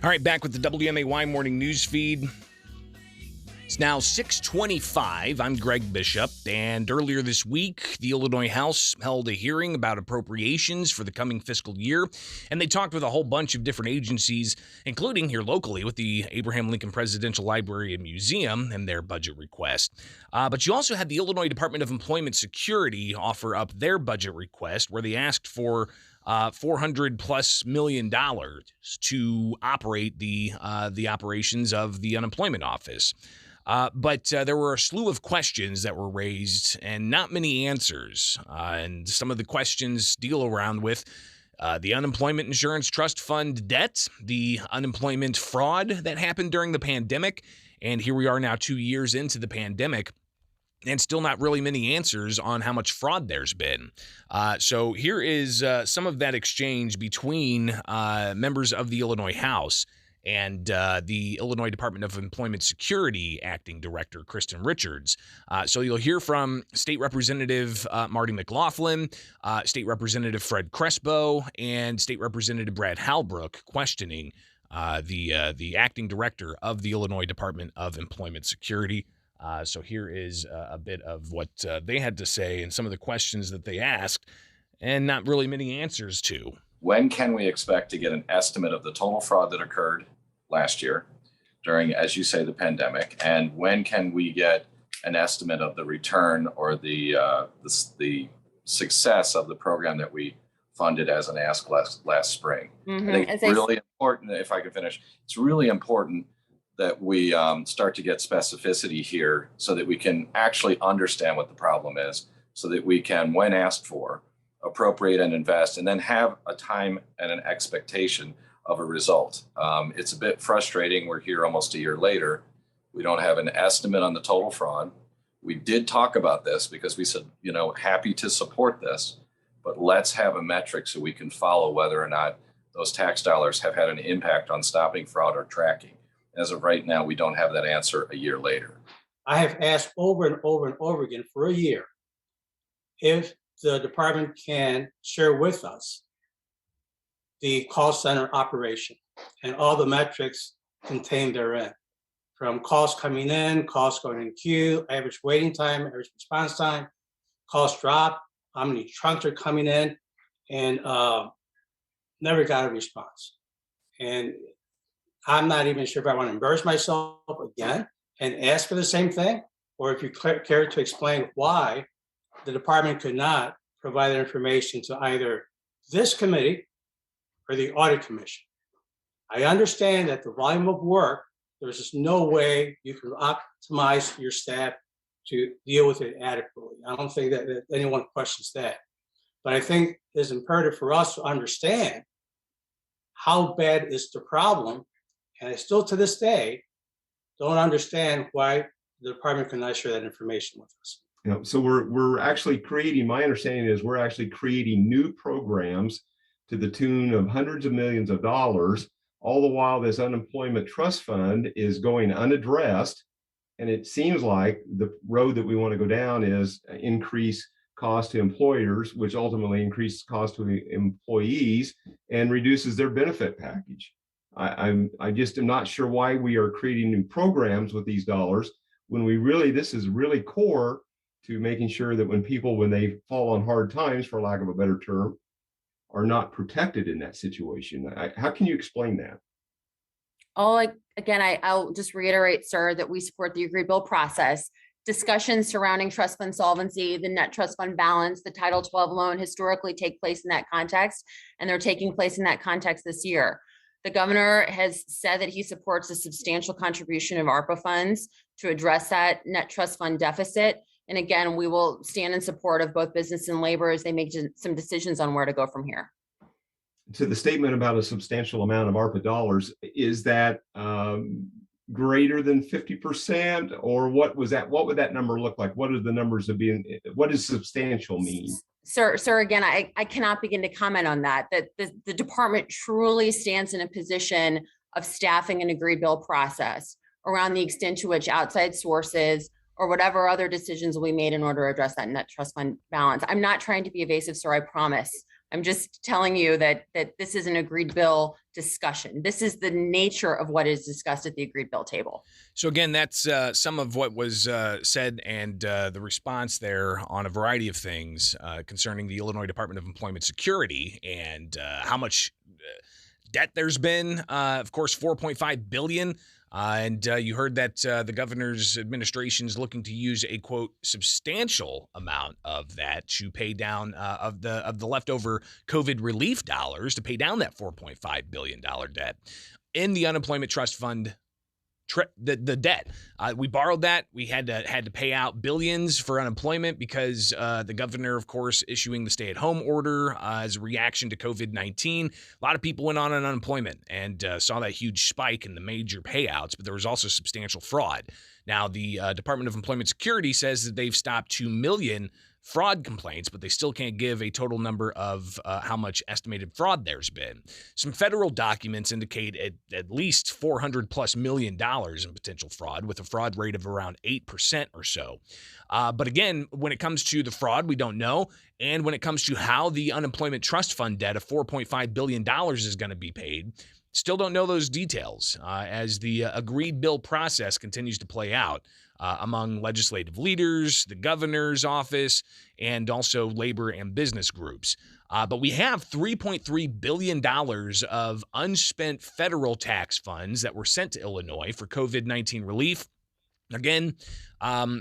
All right, back with the WMAY morning news feed. It's now 6:25. I'm Greg Bishop, and earlier this week, the Illinois House held a hearing about appropriations for the coming fiscal year, and they talked with a whole bunch of different agencies, including here locally with the Abraham Lincoln Presidential Library and Museum and their budget request. But you also had the Illinois Department of Employment Security offer up their budget request, where they asked for $400+ million to operate the operations of the unemployment office. But there were a slew of questions that were raised and not many answers. And some of the questions deal around with the unemployment insurance trust fund debt, the unemployment fraud that happened during the pandemic. And here we are now 2 years into the pandemic, and still not really many answers on how much fraud there's been. So here is some of that exchange between members of the Illinois House and the Illinois Department of Employment Security Acting Director, Kristen Richards. So you'll hear from State Representative Marty McLaughlin, State Representative Fred Crespo, and State Representative Brad Halbrook questioning the acting director of the Illinois Department of Employment Security. So here is a bit of what they had to say and some of the questions that they asked, and not really many answers to. When can we expect to get an estimate of the total fraud that occurred last year during, as you say, the pandemic? And when can we get an estimate of the return or the success of the program that we funded as an ask last spring? Mm-hmm. I think it's really important, if I can finish, it's really important that we start to get specificity here so that we can actually understand what the problem is, so that we can, when asked for, appropriate and invest, and then have a time and an expectation of a result. It's a bit frustrating. We're here almost a year later. We don't have an estimate on the total fraud. We did talk about this because we said, happy to support this, but let's have a metric so we can follow whether or not those tax dollars have had an impact on stopping fraud or tracking. As of right now, we don't have that answer a year later. I have asked over and over and over again for a year if the department can share with us the call center operation and all the metrics contained therein, from calls coming in, calls going in queue, average waiting time, average response time, calls drop, how many trunks are coming in, and never got a response. And I'm not even sure if I want to embarrass myself again and ask for the same thing, or if you care to explain why the department could not provide that information to either this committee or the audit commission. I understand that the volume of work, there's just no way you can optimize your staff to deal with it adequately. I don't think that anyone questions that. But I think it's imperative for us to understand how bad is the problem. And I still, to this day, don't understand why the department cannot share that information with us. So we're actually creating, my understanding is we're actually creating new programs to the tune of hundreds of millions of dollars, all the while this unemployment trust fund is going unaddressed. And it seems like the road that we want to go down is increase cost to employers, which ultimately increases cost to the employees and reduces their benefit package. I just am not sure why we are creating new programs with these dollars when this is really core to making sure that when they fall on hard times, for lack of a better term, are not protected in that situation. How can you explain that? I'll just reiterate, sir, that we support the agreed bill process. Discussions surrounding trust fund solvency, the net trust fund balance, the Title 12 loan historically take place in that context, and they're taking place in that context this year. The governor has said that he supports a substantial contribution of ARPA funds to address that net trust fund deficit. And again, we will stand in support of both business and labor as they make some decisions on where to go from here. To the statement about a substantial amount of ARPA dollars, is that greater than 50%, or what was that? What would that number look like? What are the numbers of being? What does substantial mean? Sir, again, I cannot begin to comment on that. That the department truly stands in a position of staffing an agreed bill process around the extent to which outside sources or whatever other decisions will be made in order to address that net trust fund balance. I'm not trying to be evasive, sir, I promise. I'm just telling you that this is an agreed bill discussion. This is the nature of what is discussed at the agreed bill table. So again, that's some of what was said and the response there on a variety of things concerning the Illinois Department of Employment Security and how much debt there's been. Of course, $4.5 billion. And you heard that the governor's administration is looking to use a, quote, substantial amount of that to pay down of the leftover COVID relief dollars to pay down that $4.5 billion debt in the unemployment trust fund. The debt. We borrowed that. We had to pay out billions for unemployment because the governor, of course, issuing the stay-at-home order as a reaction to COVID-19. A lot of people went on unemployment and saw that huge spike in the major payouts, but there was also substantial fraud. Now, the Department of Employment Security says that they've stopped 2 million fraud complaints, but they still can't give a total number of how much estimated fraud there's been. Some federal documents indicate at least $400+ million in potential fraud, with a fraud rate of around 8% or so. But again, when it comes to the fraud, we don't know. And when it comes to how the unemployment trust fund debt of $4.5 billion is going to be paid, still don't know those details as the agreed bill process continues to play out among legislative leaders, the governor's office, and also labor and business groups. But we have $3.3 billion of unspent federal tax funds that were sent to Illinois for COVID-19 relief. Again,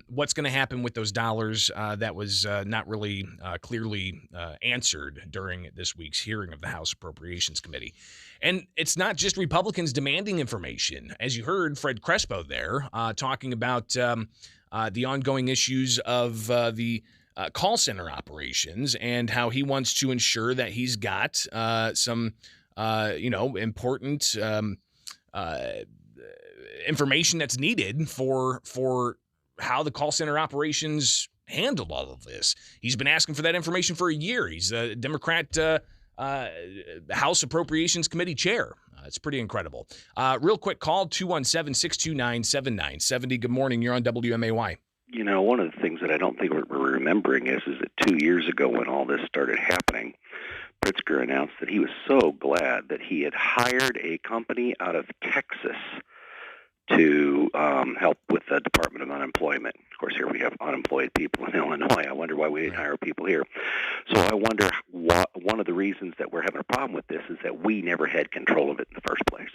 what's going to happen with those dollars that was not really clearly answered during this week's hearing of the House Appropriations Committee. And it's not just Republicans demanding information. As you heard Fred Crespo there talking about the ongoing issues of the call center operations and how he wants to ensure that he's got some, important information that's needed for how the call center operations handled all of this. He's been asking for that information for a year. He's a Democrat House Appropriations Committee chair. It's pretty incredible. Real quick call, 217-629-7970. Good morning. You're on WMAY. You know, one of the things that I don't think we're remembering is that 2 years ago when all this started happening, Pritzker announced that he was so glad that he had hired a company out of Texas to help with the Department of Unemployment. Of course, here we have unemployed people in Illinois. I wonder why we didn't hire people here. So I wonder one of the reasons that we're having a problem with this is that we never had control of it in the first place.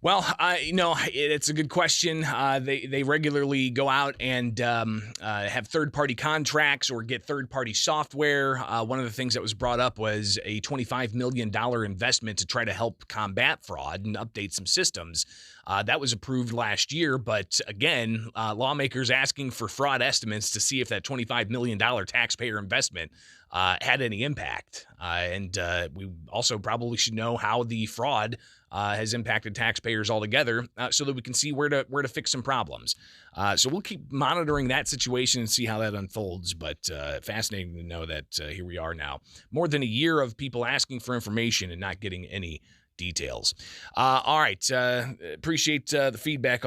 Well, it's a good question. They regularly go out and have third-party contracts or get third-party software. One of the things that was brought up was a $25 million investment to try to help combat fraud and update some systems. That was approved last year, but again, lawmakers asking for fraud estimates to see if that $25 million taxpayer investment had any impact. And we also probably should know how the fraud has impacted taxpayers altogether so that we can see where to fix some problems. So we'll keep monitoring that situation and see how that unfolds. But fascinating to know that here we are now. More than a year of people asking for information and not getting any details. All right. Appreciate the feedback.